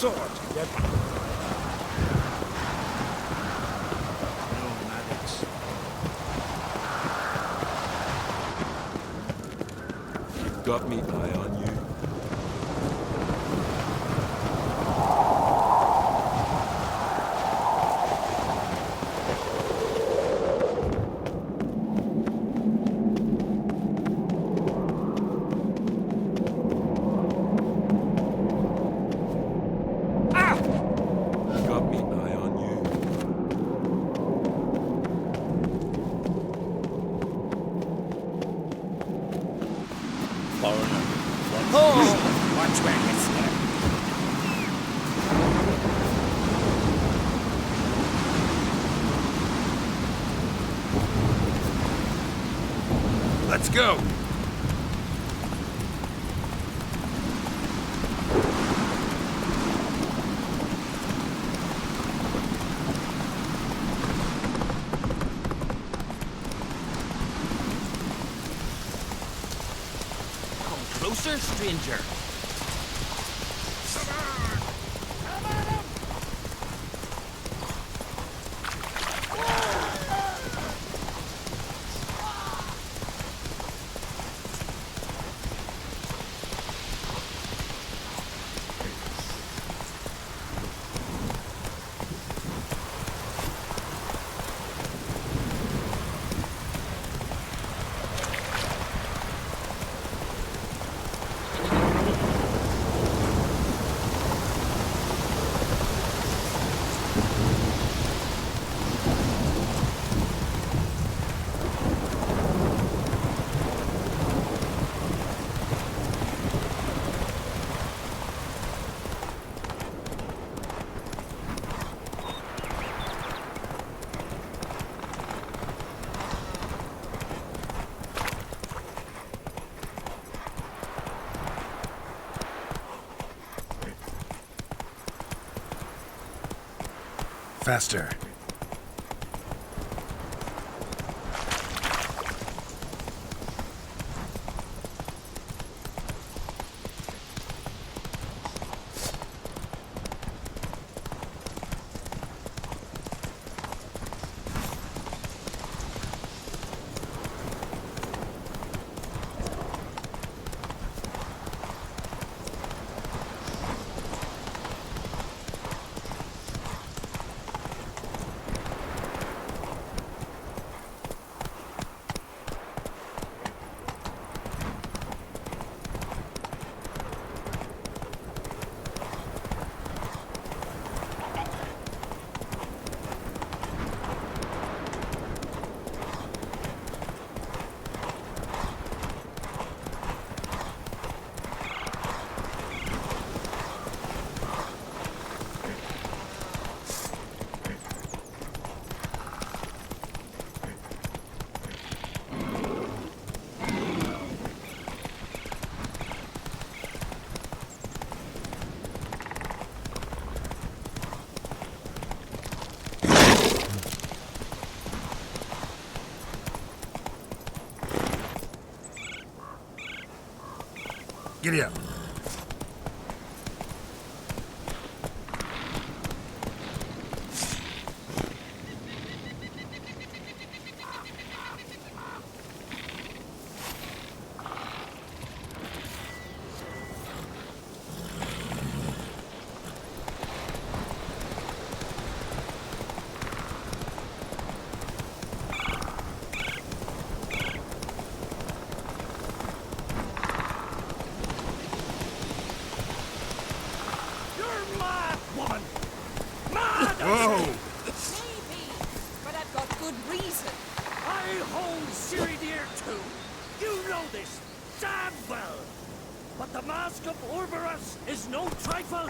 sword. Yep. Nomads. Got me eye on you. Got me eye on you. Foreigner. Oh! Watch where you step. Let's go! Closer, stranger. Faster. Giddy up. Whoa! Maybe, but I've got good reason. I hold Siri dear too. You know this damn well. But the mask of Ouroboros is no trifle.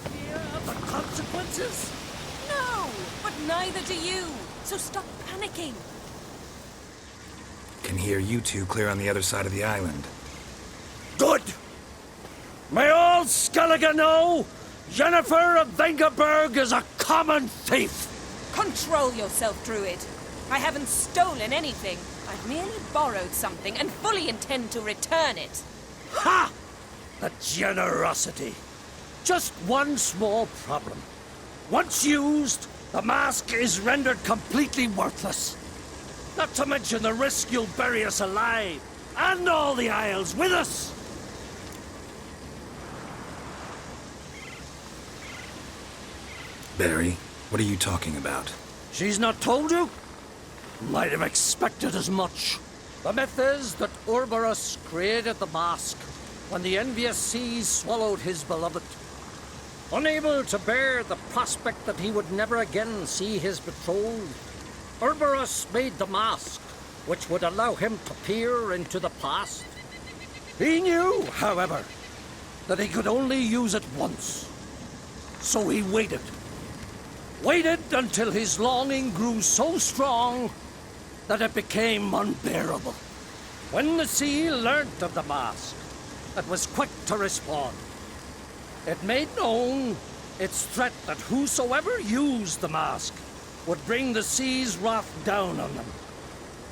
Fear of the consequences? No, but neither do you. So stop panicking. Can hear you two clear on the other side of the island. Good. May all Skellige know, Jennifer of Vengerberg is a common thief. Control yourself, Druid. I haven't stolen anything. I've merely borrowed something and fully intend to return it. Ha! The generosity. Just one small problem. Once used, the mask is rendered completely worthless. Not to mention the risk you'll bury us alive, and all the Isles with us. Barry, what are you talking about? She's not told you? Might have expected as much. The myth is that Ouroboros created the mask when the envious seas swallowed his beloved. Unable to bear the prospect that he would never again see his betrothed, Ouroboros made the mask, which would allow him to peer into the past. He knew, however, that he could only use it once. So he waited. Waited until his longing grew so strong that it became unbearable. When the sea learnt of the mask, it was quick to respond. It made known its threat that whosoever used the mask would bring the sea's wrath down on them.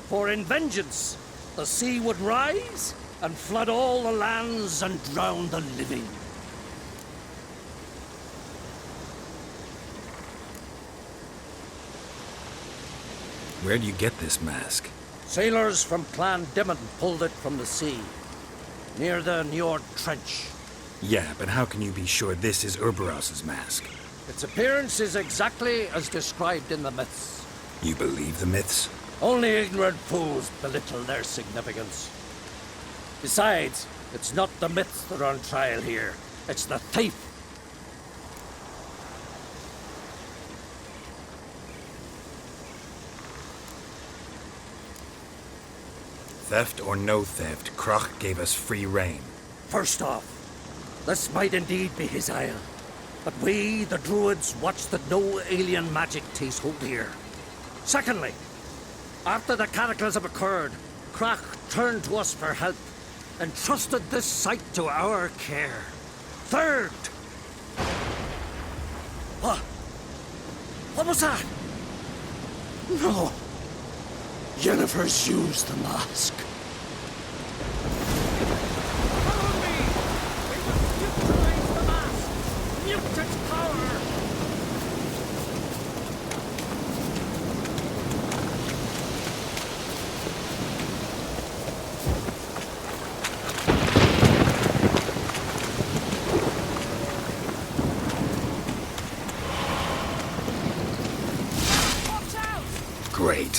For in vengeance, the sea would rise and flood all the lands and drown the living. Where do you get this mask? Sailors from Clan Dimon pulled it from the sea, near the Njord Trench. Yeah, but how can you be sure this is Ouroboros' mask? Its appearance is exactly as described in the myths. You believe the myths? Only ignorant fools belittle their significance. Besides, it's not the myths that are on trial here. It's the thief. Theft or no theft, Krach gave us free rein. First off, this might indeed be his isle. But we, the Druids, watch that no alien magic takes hold here. Secondly, after the cataclysm occurred, Krach turned to us for help and trusted this site to our care. Third... What was that? No. Yennefer's used the mask. Follow me! We must neutralize the mask! Mute its power! Watch out! Great.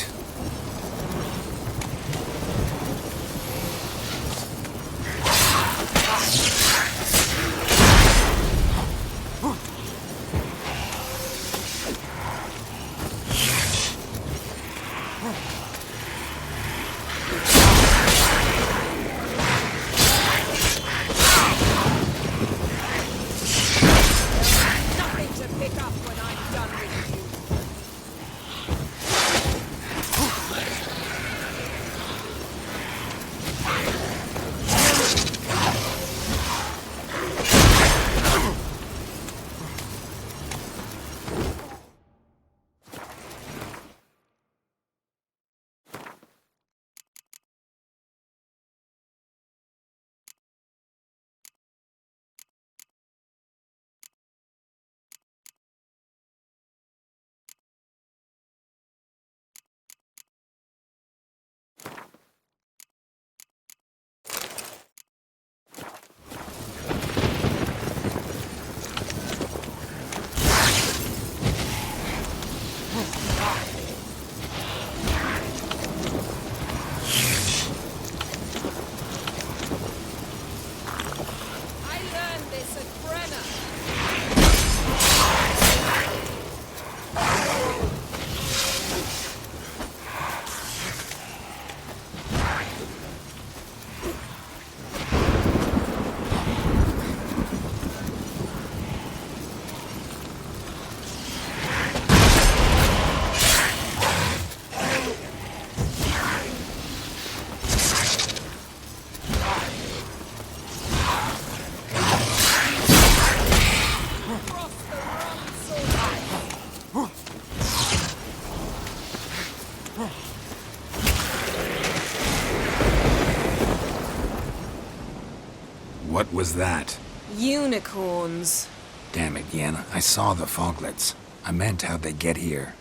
What was that? Unicorns. Damn it, Yen. I saw the foglets. I meant how'd they get here.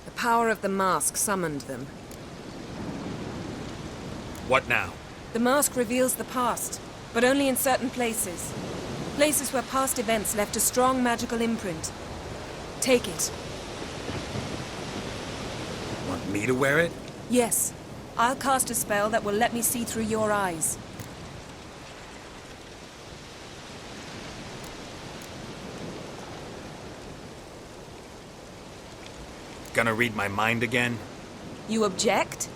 The power of the mask summoned them. What now? The mask reveals the past, but only in certain places. Places where past events left a strong magical imprint. Take it. Want me to wear it? Yes. I'll cast a spell that will let me see through your eyes. Gonna read my mind again? You object?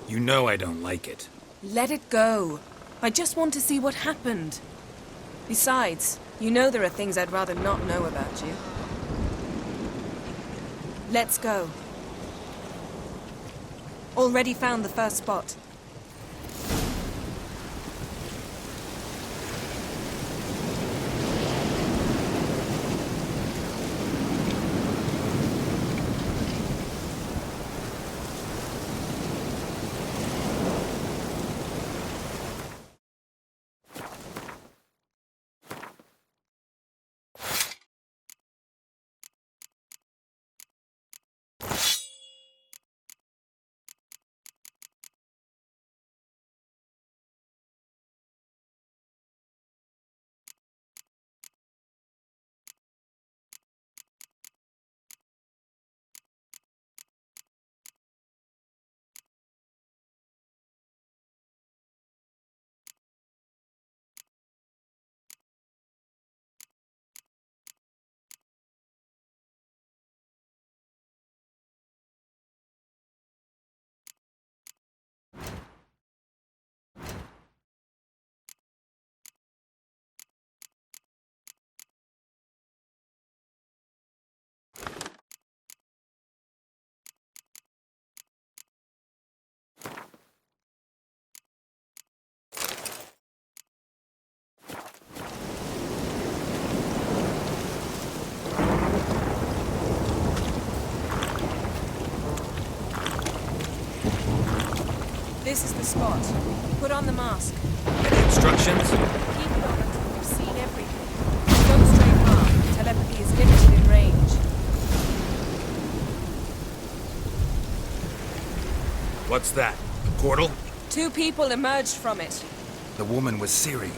You know I don't like it. Let it go. I just want to see what happened. Besides, you know there are things I'd rather not know about you. Let's go. Already found the first spot. This is the spot. Put on the mask. Any instructions? Keep it on until you've seen everything. Don't stray far. Telepathy is limited in range. What's that? A portal? 2 people emerged from it. The woman was Ciri.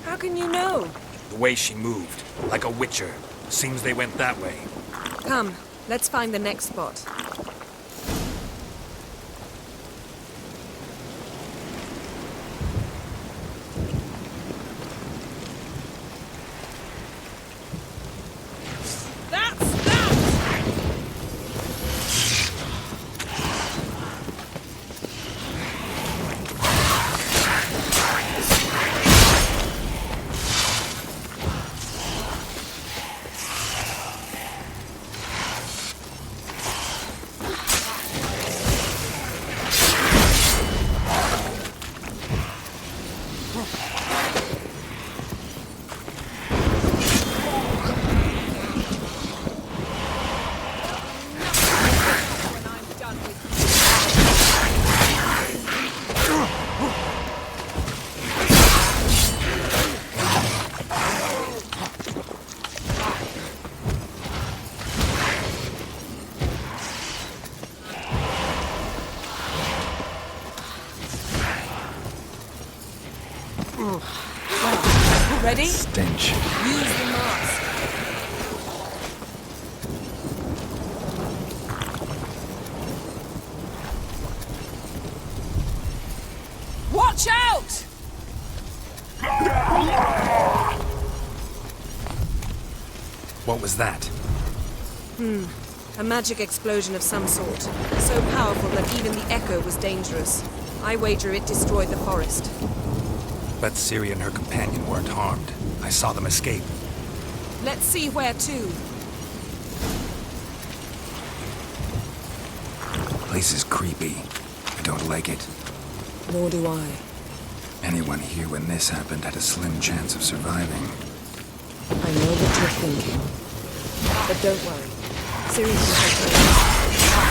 How can you know? The way she moved. Like a witcher. Seems they went that way. Come, let's find the next spot. Ready? Stench. Use the mask. Watch out! What was that? A magic explosion of some sort. So powerful that even the echo was dangerous. I wager it destroyed the forest. But Ciri and her companion weren't harmed. I saw them escape. Let's see where to. Place is creepy. I don't like it. Nor do I. Anyone here when this happened had a slim chance of surviving. I know what you're thinking. But don't worry. Ciri can take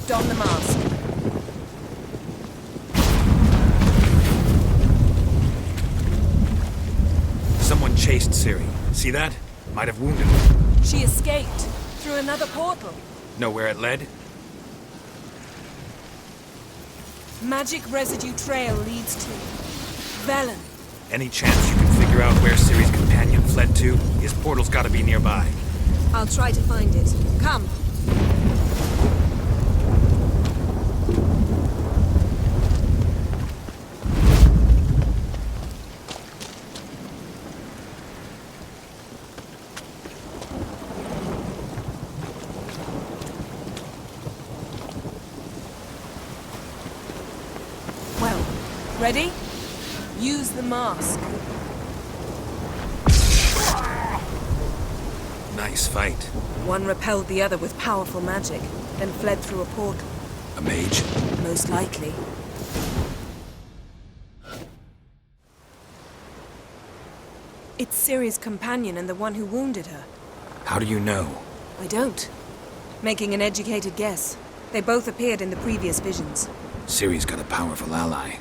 Don the mask. Someone chased Ciri. See that? Might have wounded her. She escaped through another portal. Know where it led? Magic residue trail leads to Velen. Any chance you can figure out where Ciri's companion fled to? His portal's gotta be nearby. I'll try to find it. Come. Well, ready? Use the mask. Nice fight. One repelled the other with powerful magic, then fled through a portal. A mage? Most likely. It's Ciri's companion and the one who wounded her. How do you know? I don't. Making an educated guess. They both appeared in the previous visions. Ciri's got a powerful ally.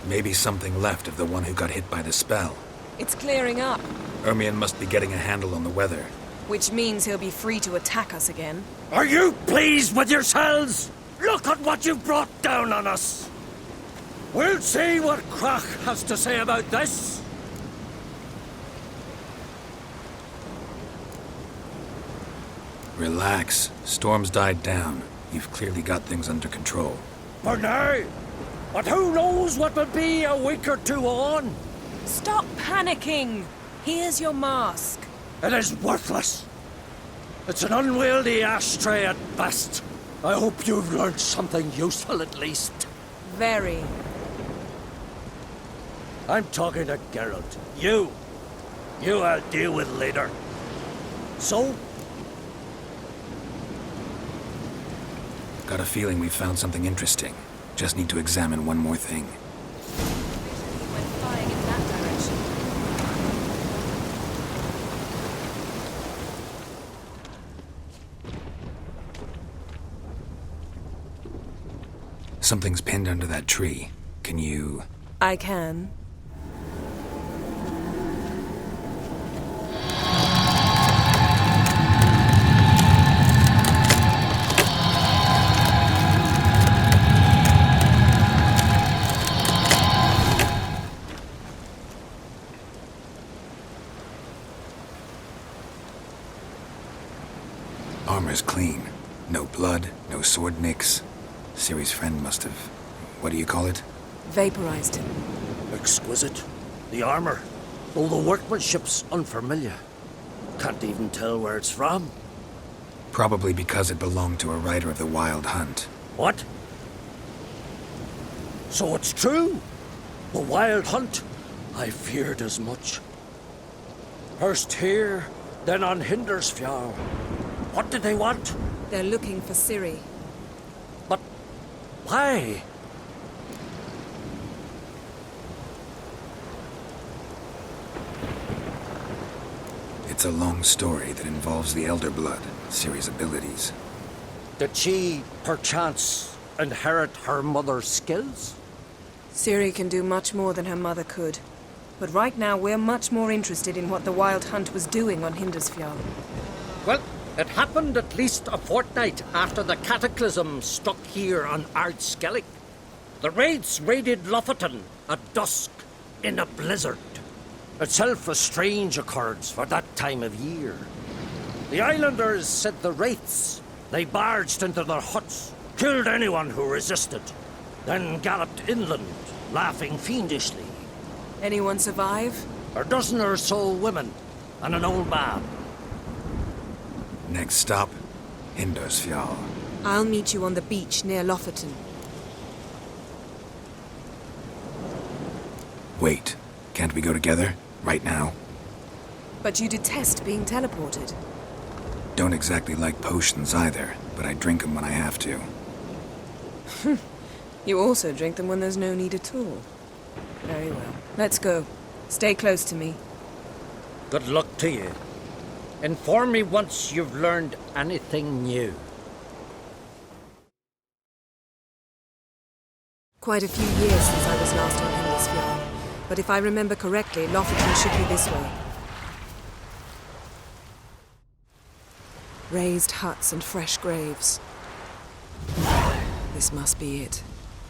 Maybe something left of the one who got hit by the spell. It's clearing up, Ermion must be getting a handle on the weather. which means he'll be free to attack us again. Are you pleased with yourselves? Look at what you've brought down on us. We'll see what Krach has to say about this. Relax. Storm's died down. You've clearly got things under control. For now. But who knows what will be a week or two on? Stop panicking! Here's your mask. It is worthless. It's an unwieldy ashtray at best. I hope you've learned something useful at least. Very. I'm talking to Geralt. You I'll deal with later. So? Got a feeling we've found something interesting. Just need to examine one more thing. He went flying in that direction. Something's pinned under that tree. Can you... I can. Armor's clean. No blood, no sword nicks. Ciri's friend must have... what do you call it? Vaporized him. Exquisite. The armor. Though the workmanship's unfamiliar. Can't even tell where it's from. Probably because it belonged to a rider of the Wild Hunt. What? So it's true? The Wild Hunt? I feared as much. First here, then on Hindersfjall. What did they want? They're looking for Ciri. But why? It's a long story that involves the Elder Blood, Ciri's abilities. Did she, perchance, inherit her mother's skills? Ciri can do much more than her mother could. But right now, we're much more interested in what the Wild Hunt was doing on Hindersfjall. Well, it happened at least a fortnight after the cataclysm struck here on Ardskellig. The raids raided Lofoten at dusk in a blizzard. Itself a strange occurrence for that time of year. The islanders said the wraiths. They barged into their huts, killed anyone who resisted, then galloped inland, laughing fiendishly. Anyone survive? A dozen or so women and an old man. Next stop, Hindersfjall. I'll meet you on the beach near Lofoten. Wait, can't we go together? Right now? But you detest being teleported. Don't exactly like potions either, but I drink them when I have to. You also drink them when there's no need at all. Very well. Let's go. Stay close to me. Good luck to you. Inform me once you've learned anything new. Quite a few years since I was last on Himmelsphere, but if I remember correctly, Lofoten should be this way. Raised huts and fresh graves. This must be it.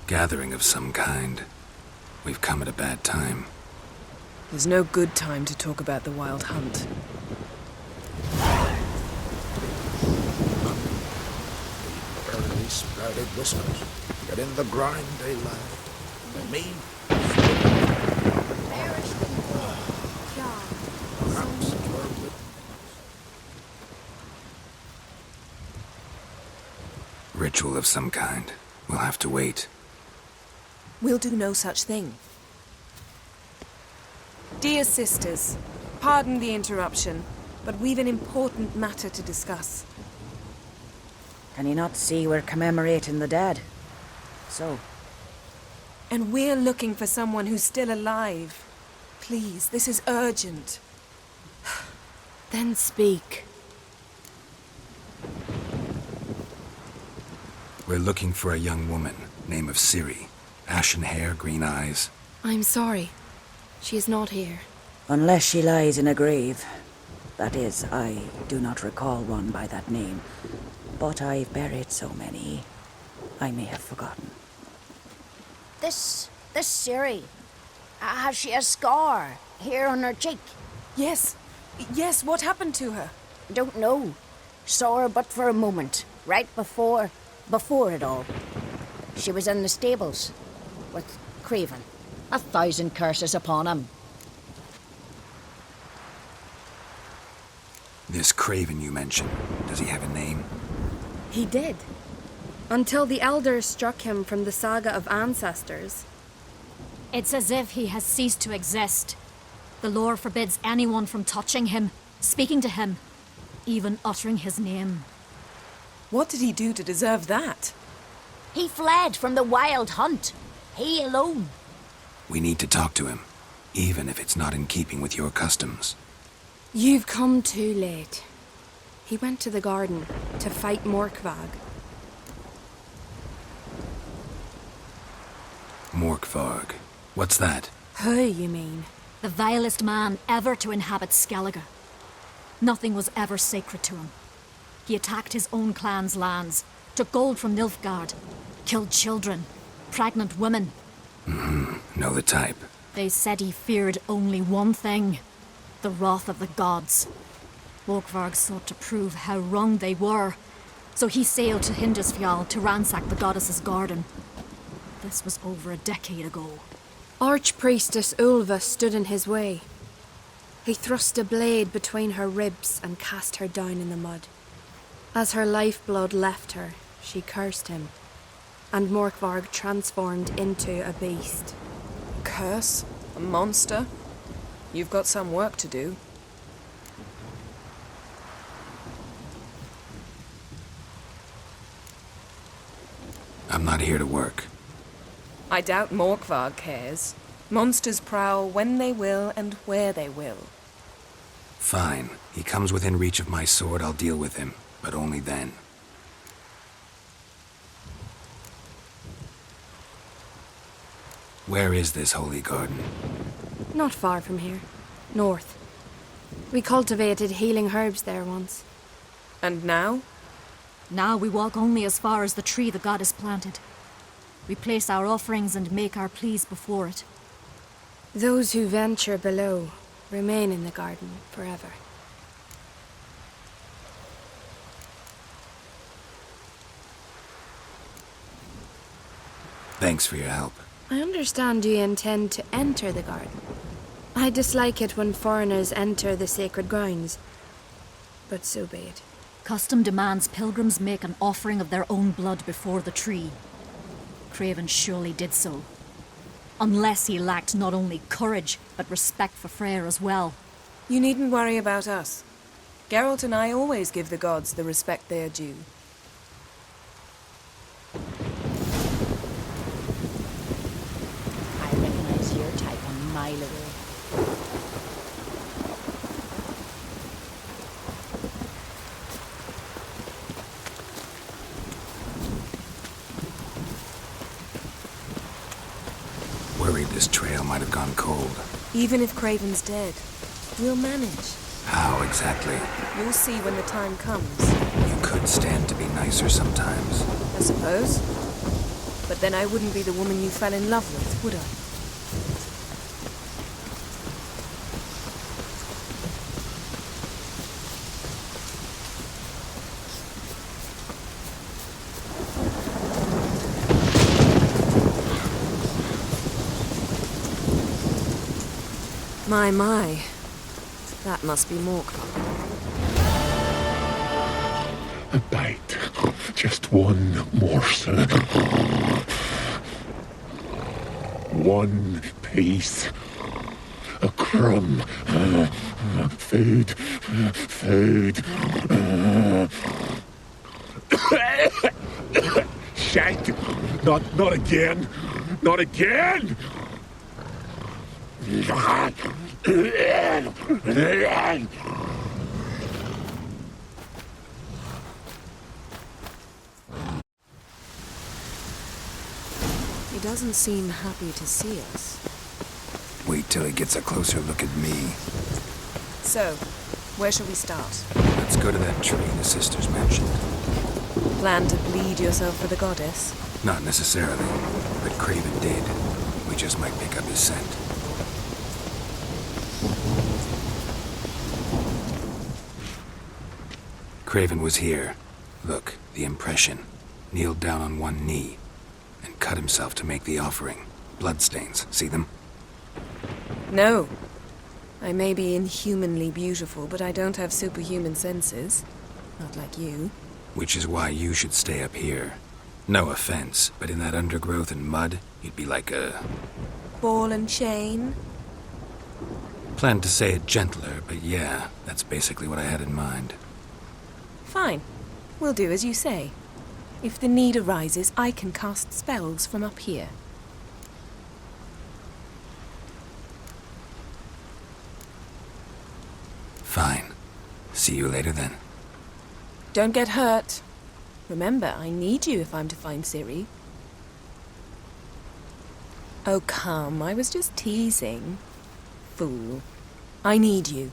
Gathering of some kind. We've come at a bad time. There's no good time to talk about the Wild Hunt. Early sprouted whiskers. Get in the grind, they laugh. And me? Perhaps your wit- Ritual of some kind. We'll have to wait. We'll do no such thing. Dear sisters, pardon the interruption, but we've an important matter to discuss. Can you not see we're commemorating the dead? So, And we're looking for someone who's still alive. Please, this is urgent. Then speak. We're looking for a young woman, name of Ciri. Ashen hair, green eyes. I'm sorry. She is not here. unless she lies in a grave. That is, I do not recall one by that name. But I've buried so many, I may have forgotten. This Ciri, has she a scar here on her cheek? Yes. Yes, what happened to her? Don't know. Saw her but for a moment, right before it all. She was in the stables with Craven. 1,000 curses upon him. This Craven you mentioned, does he have a name? He did. Until the elders struck him from the saga of ancestors. It's as if he has ceased to exist. The lore forbids anyone from touching him, speaking to him, even uttering his name. What did he do to deserve that? He fled from the Wild Hunt. He alone. We need to talk to him, even if it's not in keeping with your customs. You've come too late. He went to the garden to fight Morkvag. Morkvarg. What's that? Who, you mean? The vilest man ever to inhabit Skellige. Nothing was ever sacred to him. He attacked his own clan's lands, took gold from Nilfgaard, killed children, pregnant women. Know the type. They said he feared only one thing, the wrath of the gods. Morkvarg sought to prove how wrong they were, so he sailed to Hindisfjall to ransack the goddess's garden. This was over a decade ago. Archpriestess Ulva stood in his way. He thrust a blade between her ribs and cast her down in the mud. As her lifeblood left her, she cursed him, and Morkvarg transformed into a beast. Curse? A monster? You've got some work to do. I'm not here to work. I doubt Morkvarg cares. Monsters prowl when they will and where they will. Fine. He comes within reach of my sword, I'll deal with him. But only then. Where is this holy garden? Not far from here. North. We cultivated healing herbs there once. And now? Now we walk only as far as the tree the goddess planted. We place our offerings and make our pleas before it. Those who venture below remain in the garden forever. Thanks for your help. I understand you intend to enter the garden. I dislike it when foreigners enter the sacred grounds, but so be it. Custom demands pilgrims make an offering of their own blood before the tree. Craven surely did so. Unless he lacked not only courage, but respect for Freyr as well. You needn't worry about us. Geralt and I always give the gods the respect they are due. I recognize your type a mile away. might have gone cold. Even if Craven's dead, we'll manage. How exactly? You'll see when the time comes. You could stand to be nicer sometimes. I suppose. But then I wouldn't be the woman you fell in love with, would I? My. That must be Morkvar. A bite. Just one morsel. One piece. A crumb. Food. Shite. Not again. Not again! He doesn't seem happy to see us. Wait till he gets a closer look at me. So, where shall we start? Let's go to that tree the sisters mentioned. Plan to bleed yourself for the goddess? Not necessarily, but Craven did. We just might pick up his scent. Craven was here. Look, the impression. Kneeled down on one knee and cut himself to make the offering. Bloodstains, see them? No. I may be inhumanly beautiful, but I don't have superhuman senses. Not like you. Which is why you should stay up here. No offense, but in that undergrowth and mud, you'd be like a... Ball and chain? Planned to say it gentler, but yeah, that's basically what I had in mind. Fine. We'll do as you say. If the need arises, I can cast spells from up here. Fine. See you later then. Don't get hurt. Remember, I need you if I'm to find Ciri. Oh, come. I was just teasing. Fool. I need you.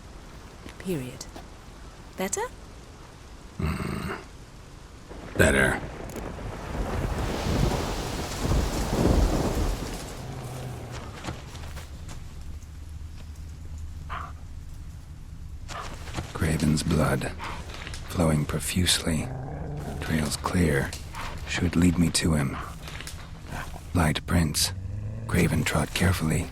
Period. Better? Better. Craven's blood, flowing profusely. Trails clear. Should lead me to him. Light prints. Craven trod carefully.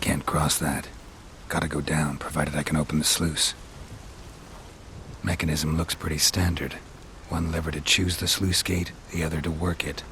Can't cross that. Gotta go down, provided I can open the sluice. Mechanism looks pretty standard. One lever to choose the sluice gate, the other to work it.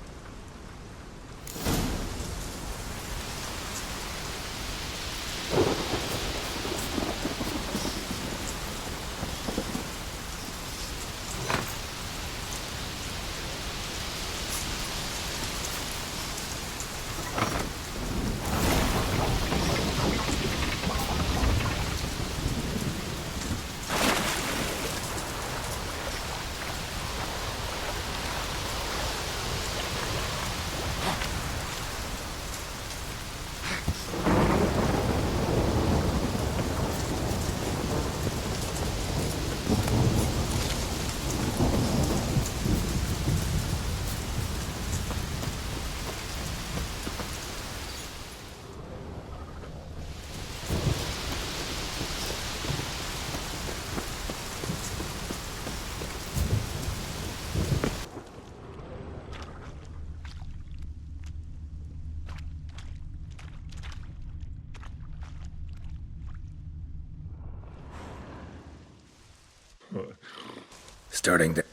Starting to...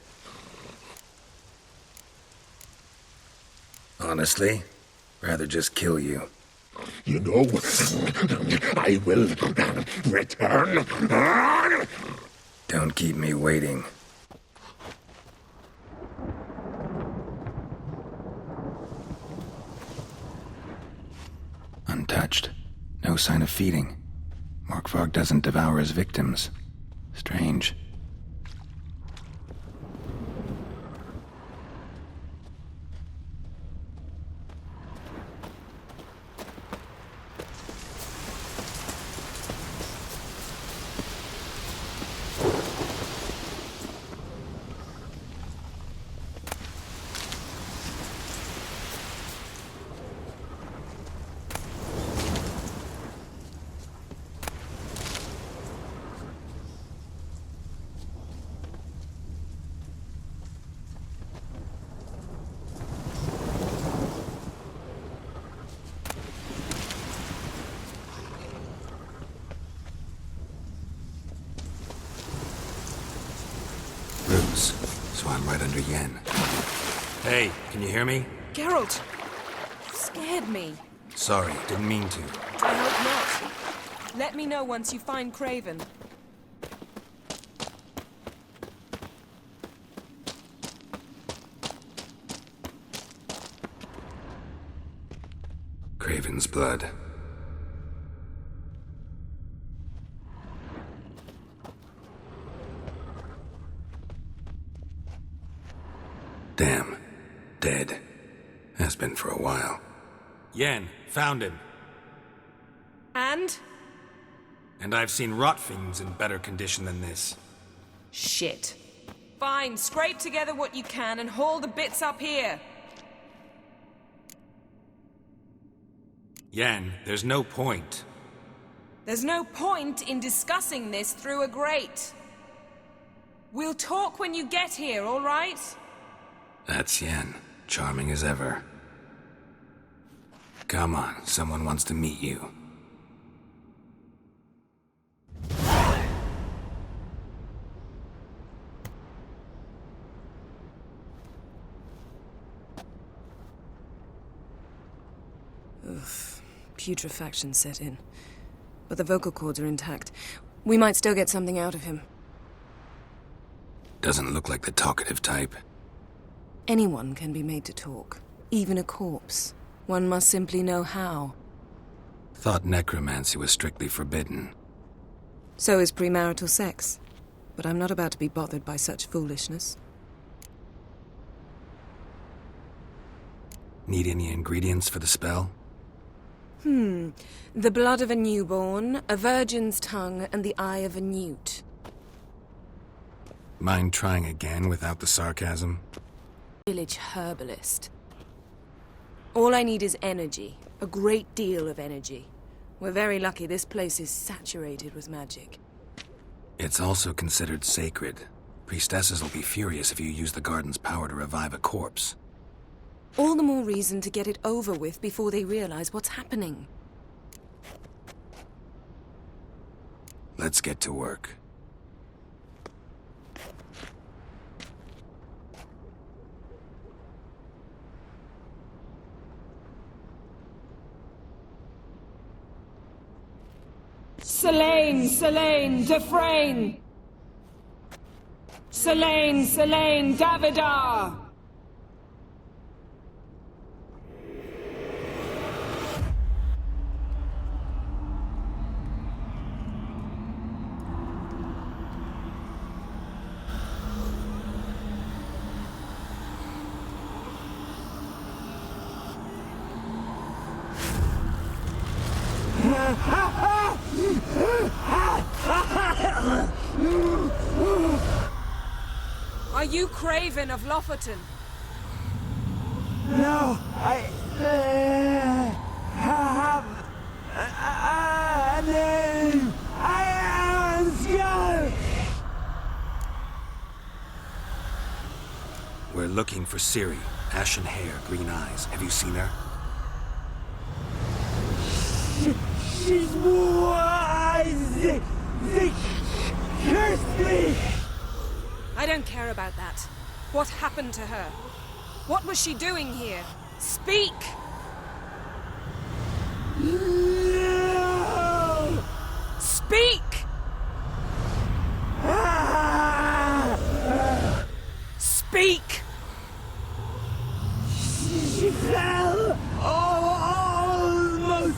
Honestly, rather just kill you. You know, I will return. Don't keep me waiting. Untouched. No sign of feeding. Morkvarg doesn't devour his victims. Strange. So I'm right under Yen. Hey, can you hear me? Geralt! You scared me. Sorry, didn't mean to. I hope not. Let me know once you find Craven. Craven's blood. Damn. Dead. Has been for a while. Yen, found him. And? And I've seen rot fiends in better condition than this. Shit. Fine, scrape together what you can and haul the bits up here. Yen, there's no point. There's no point in discussing this through a grate. We'll talk when you get here, all right? That's Yen. Charming as ever. Come on, someone wants to meet you. Ugh, putrefaction set in. But the vocal cords are intact. We might still get something out of him. Doesn't look like the talkative type. Anyone can be made to talk. Even a corpse. One must simply know how. Thought necromancy was strictly forbidden. So is premarital sex. But I'm not about to be bothered by such foolishness. Need any ingredients for the spell? The blood of a newborn, a virgin's tongue, and the eye of a newt. Mind trying again without the sarcasm? Village herbalist. All I need is energy. A great deal of energy. We're very lucky this place is saturated with magic. It's also considered sacred. Priestesses will be furious if you use the garden's power to revive a corpse. All the more reason to get it over with before they realize what's happening. Let's get to work. Selene, Dufresne! Selene, Davidar! Are you Craven of Lofoten? No, I have a name. I am Scar. We're looking for Ciri. Ashen hair, green eyes. Have you seen her? She's wise. They cursed me. I don't care about that. What happened to her? What was she doing here? Speak! No! Speak! Speak! She fell almost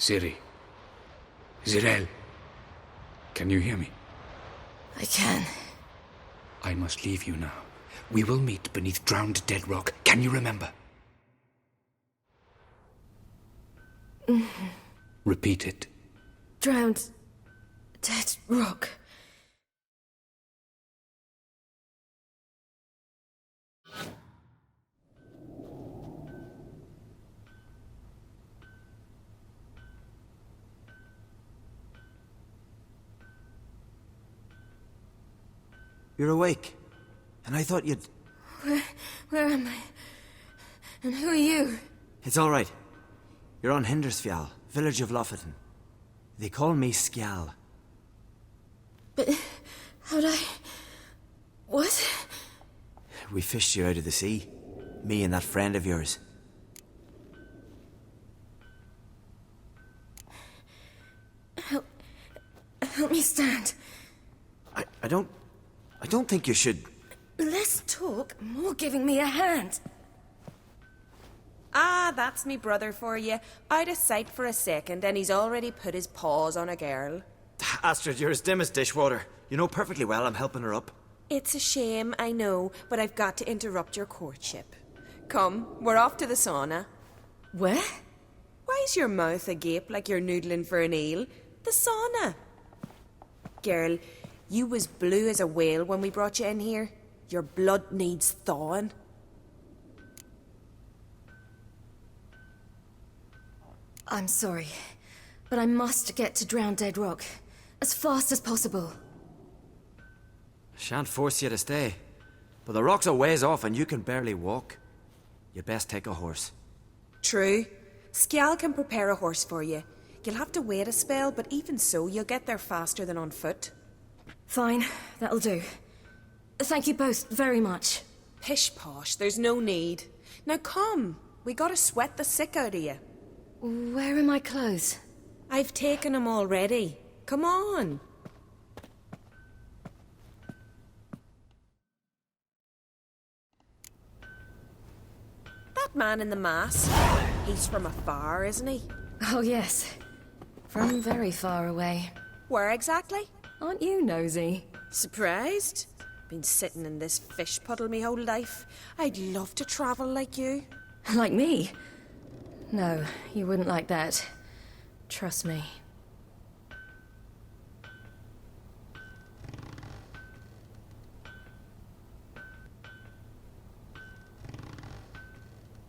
Siri. Zirel. Can you hear me? I can. I must leave you now. We will meet beneath drowned dead rock. Can you remember? Repeat it. Drowned. Dead rock. You're awake. And I thought you'd... Where am I? And who are you? It's all right. You're on Hindersfjall, village of Lofoten. They call me Skjal. But how'd I... What? We fished you out of the sea. Me and that friend of yours. Help me stand. I don't think you should... Less talk, more giving me a hand. Ah, that's me brother for you. Out of sight for a second, and he's already put his paws on a girl. Astrid, you're as dim as dishwater. You know perfectly well I'm helping her up. It's a shame, I know, but I've got to interrupt your courtship. Come, we're off to the sauna. Where? Why's your mouth agape like you're noodling for an eel? The sauna. Girl, you was blue as a whale when we brought you in here. Your blood needs thawing. I'm sorry, but I must get to Drowned Dead Rock as fast as possible. Shan't force you to stay. But the rock's a ways off and you can barely walk. You'd best take a horse. True. Skjal can prepare a horse for you. You'll have to wait a spell, but even so, you'll get there faster than on foot. Fine, that'll do. Thank you both very much. Pish-posh, there's no need. Now come, we gotta sweat the sick out of you. Where are my clothes? I've taken them already. Come on. That man in the mask, he's from afar, isn't he? Oh, yes. From very far away. Where exactly? Aren't you nosy? Surprised? Been sitting in this fish puddle me whole life. I'd love to travel like you. Like me? No, you wouldn't like that. Trust me.